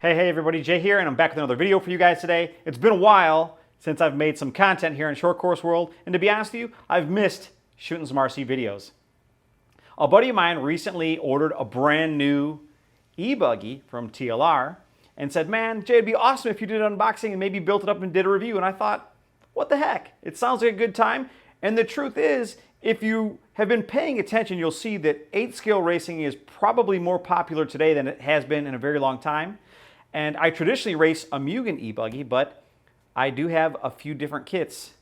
Hey everybody, Jay here, and I'm back with another video for you guys today. It's been a while since I've made some content here in Short Course World, and to be honest with you, I've missed shooting some RC videos. A buddy of mine recently ordered a brand new e-buggy from TLR and said, man, Jay, it'd be awesome if you did an unboxing and maybe built it up and did a review. And I thought, what the heck? It sounds like a good time. And the truth is, if you have been paying attention, you'll see that 8 scale racing is probably more popular today than it has been in a very long time. And I traditionally race a Mugen e-buggy, but I do have a few different kits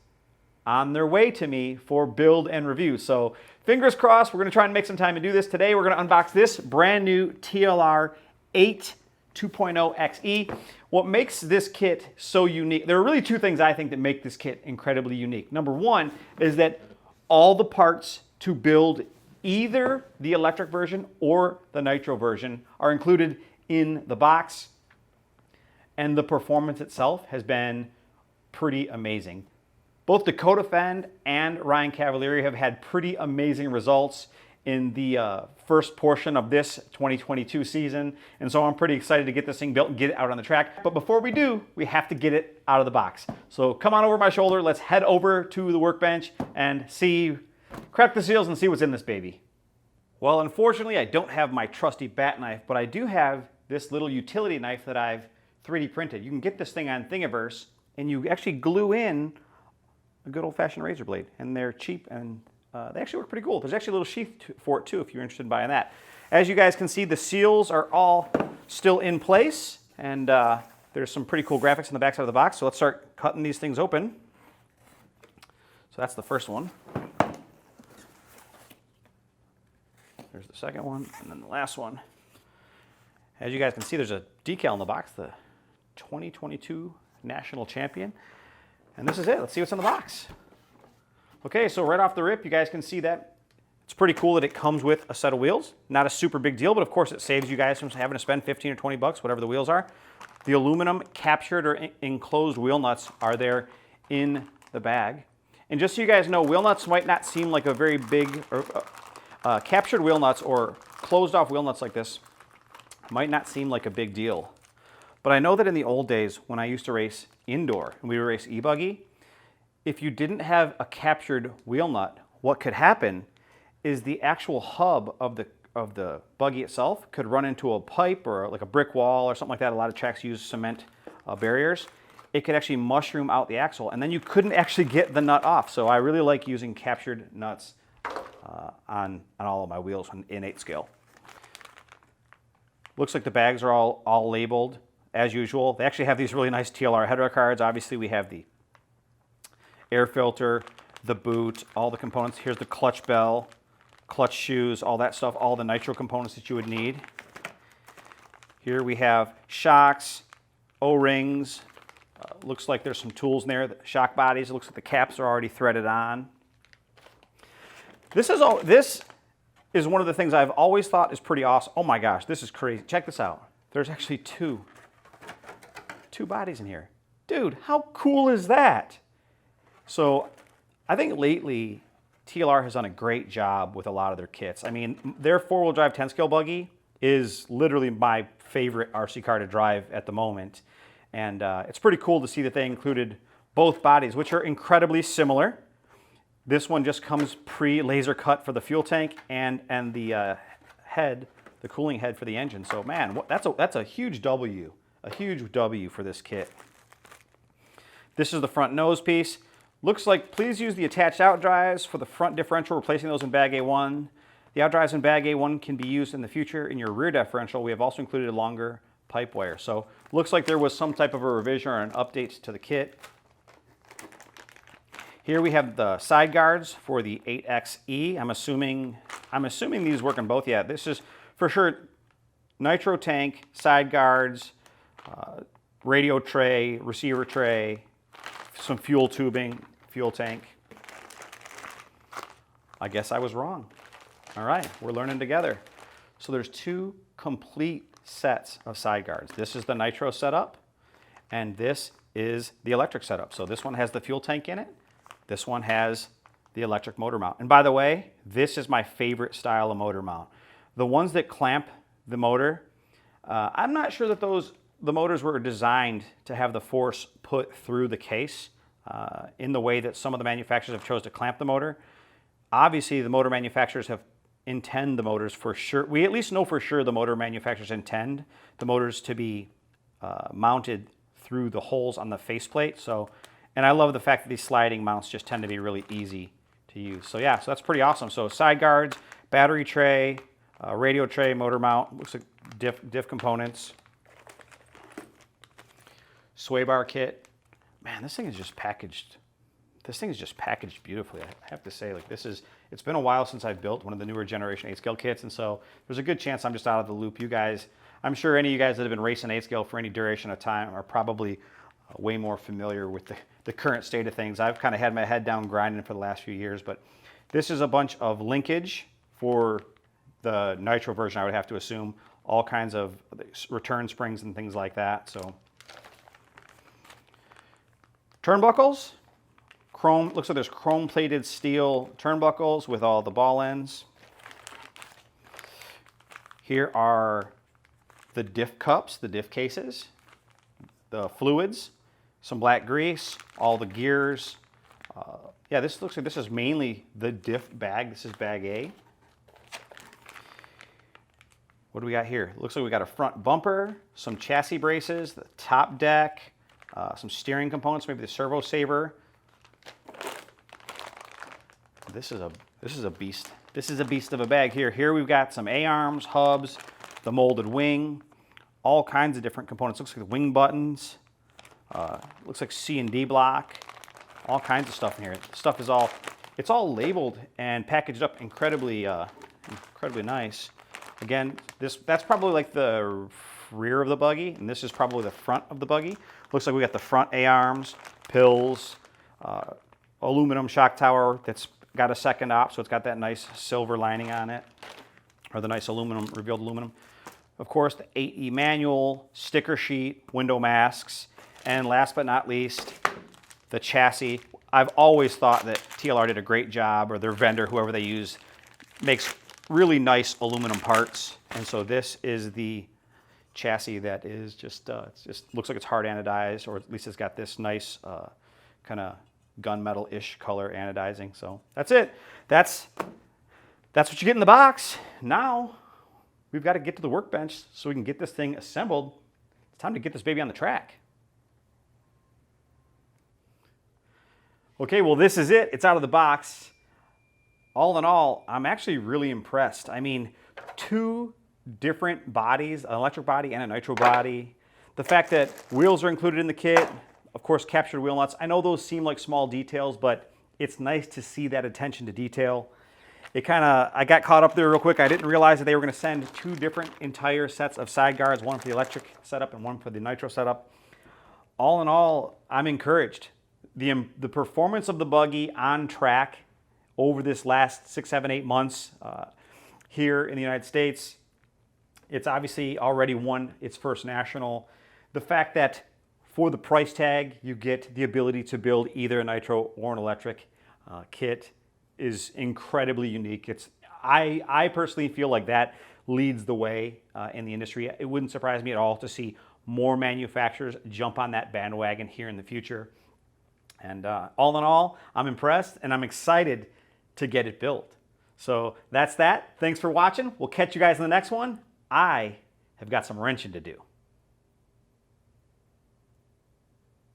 on their way to me for build and review. So fingers crossed, we're gonna try and make some time to do this. Today we're gonna unbox this brand new TLR EIght 2.0 XE. What makes this kit so unique, there are really two things I think that make this kit incredibly unique. Number one is that all the parts to build either the electric version or the nitro version are included in the box. And the performance itself has been pretty amazing. Both Dakota Fend and Ryan Cavalieri have had pretty amazing results in the first portion of this 2022 season. And so I'm pretty excited to get this thing built and get it out on the track. But before we do, we have to get it out of the box. So come on over my shoulder, let's head over to the workbench and crack the seals and see what's in this baby. Well, unfortunately, I don't have my trusty bat knife, but I do have this little utility knife that I've 3D printed. You can get this thing on Thingiverse and you actually glue in a good old-fashioned razor blade, and they're cheap and they actually work pretty cool. There's actually a little sheath for it too if you're interested in buying that. As you guys can see, the seals are all still in place, and there's some pretty cool graphics on the backside of the box. So let's start cutting these things open. So that's the first one. There's the second one, and then the last one. As you guys can see, there's a decal in the box, the 2022 National Champion. And this is it. Let's see what's in the box. Okay, so right off the rip, you guys can see that it's pretty cool that it comes with a set of wheels. Not a super big deal, but of course it saves you guys from having to spend 15 or 20 bucks, whatever the wheels are. The aluminum captured or enclosed wheel nuts are there in the bag. And just so you guys know, wheel nuts might not seem like a very big, captured wheel nuts or closed off wheel nuts like this might not seem like a big deal. But I know that in the old days when I used to race indoor and we would race e-buggy, if you didn't have a captured wheel nut, what could happen is the actual hub of the buggy itself could run into a pipe or like a brick wall or something like that. A lot of tracks use cement barriers. It could actually mushroom out the axle, and then you couldn't actually get the nut off. So I really like using captured nuts on all of my wheels in 8 scale. Looks like the bags are all labeled as usual. They actually have these really nice TLR header cards. Obviously we have the air filter, the boot, all the components. Here's the clutch bell, clutch shoes, all that stuff, all the nitro components that you would need. Here we have shocks, O-rings. Looks like there's some tools in there, the shock bodies. It looks like the caps are already threaded on. This is one of the things I've always thought is pretty awesome. Oh my gosh, this is crazy. Check this out. There's actually two bodies in here. Dude, how cool is that? So I think lately TLR has done a great job with a lot of their kits. I mean, their 4-wheel drive 10 scale buggy is literally my favorite RC car to drive at the moment. And it's pretty cool to see that they included both bodies, which are incredibly similar. This one just comes pre-laser cut for the fuel tank and the head, the cooling head for the engine. So man, that's a huge W for this kit. This is the front nose piece. Looks like please use the attached out drives for the front differential, replacing those in bag A1. The out drives in bag A1 can be used in the future in your rear differential. We have also included a longer pipe wire. So looks like there was some type of a revision or an update to the kit. Here we have the side guards for the EIght XE. I'm assuming these work on both. Yeah, this is for sure nitro tank, side guards, radio tray, receiver tray, some fuel tubing, fuel tank. I guess I was wrong. All right, we're learning together. So there's 2 complete sets of side guards. This is the nitro setup, and this is the electric setup. So this one has the fuel tank in it. This one has the electric motor mount. And by the way, this is my favorite style of motor mount. The ones that clamp the motor, I'm not sure that those the motors were designed to have the force put through the case in the way that some of the manufacturers have chose to clamp the motor. Obviously, the motor manufacturers have intend the motors for sure. We at least know for sure the motor manufacturers intend the motors to be mounted through the holes on the faceplate. So, and I love the fact that these sliding mounts just tend to be really easy to use. So yeah, so that's pretty awesome. So side guards, battery tray, radio tray, motor mount, looks like diff components, sway bar kit. Man, this thing is just packaged. This thing is just packaged beautifully. I have to say, like, it's been a while since I've built one of the newer generation 8-scale kits, and so there's a good chance I'm just out of the loop. You guys, I'm sure any of you guys that have been racing 8-scale for any duration of time are probably way more familiar with the current state of things. I've kind of had my head down grinding for the last few years, but this is a bunch of linkage for the nitro version, I would have to assume. All kinds of return springs and things like that. So turnbuckles. Chrome, looks like there's chrome plated steel turnbuckles with all the ball ends. Here are the diff cups, the diff cases, the fluids, some black grease, all the gears. Yeah, this looks like this is mainly the diff bag. This is bag A. What do we got here? It looks like we got a front bumper, some chassis braces, the top deck, some steering components, maybe the servo saver. This is a beast. This is a beast of a bag here. Here we've got some A-arms, hubs, the molded wing, all kinds of different components. Looks like the wing buttons. Looks like C and D block. All kinds of stuff in here. Stuff is it's all labeled and packaged up incredibly nice. Again, that's probably like the rear of the buggy, and this is probably the front of the buggy. Looks like we got the front A-arms, pills, aluminum shock tower that's got a second op, so it's got that nice silver lining on it, or the nice aluminum, revealed aluminum. Of course, the 8E manual, sticker sheet, window masks, and last but not least, the chassis. I've always thought that TLR did a great job, or their vendor, whoever they use, makes really nice aluminum parts. And so this is the chassis that is just looks like it's hard anodized, or at least it's got this nice kind of gunmetal-ish color anodizing. So that's it. That's what you get in the box. Now we've got to get to the workbench so we can get this thing assembled. It's time to get this baby on the track. Okay, well, this is it. It's out of the box. All in all, I'm actually really impressed. I mean, 2 different bodies, an electric body and a nitro body. The fact that wheels are included in the kit, of course, captured wheel nuts. I know those seem like small details, but it's nice to see that attention to detail. I got caught up there real quick. I didn't realize that they were going to send 2 different entire sets of side guards, one for the electric setup and one for the nitro setup. All in all, I'm encouraged. The performance of the buggy on track over this last 6, 7, 8 months here in the United States, it's obviously already won its first national. The fact that for the price tag, you get the ability to build either a nitro or an electric kit is incredibly unique. I personally feel like that leads the way in the industry. It wouldn't surprise me at all to see more manufacturers jump on that bandwagon here in the future. And all in all, I'm impressed and I'm excited to get it built. So that's that. Thanks for watching. We'll catch you guys in the next one. I have got some wrenching to do.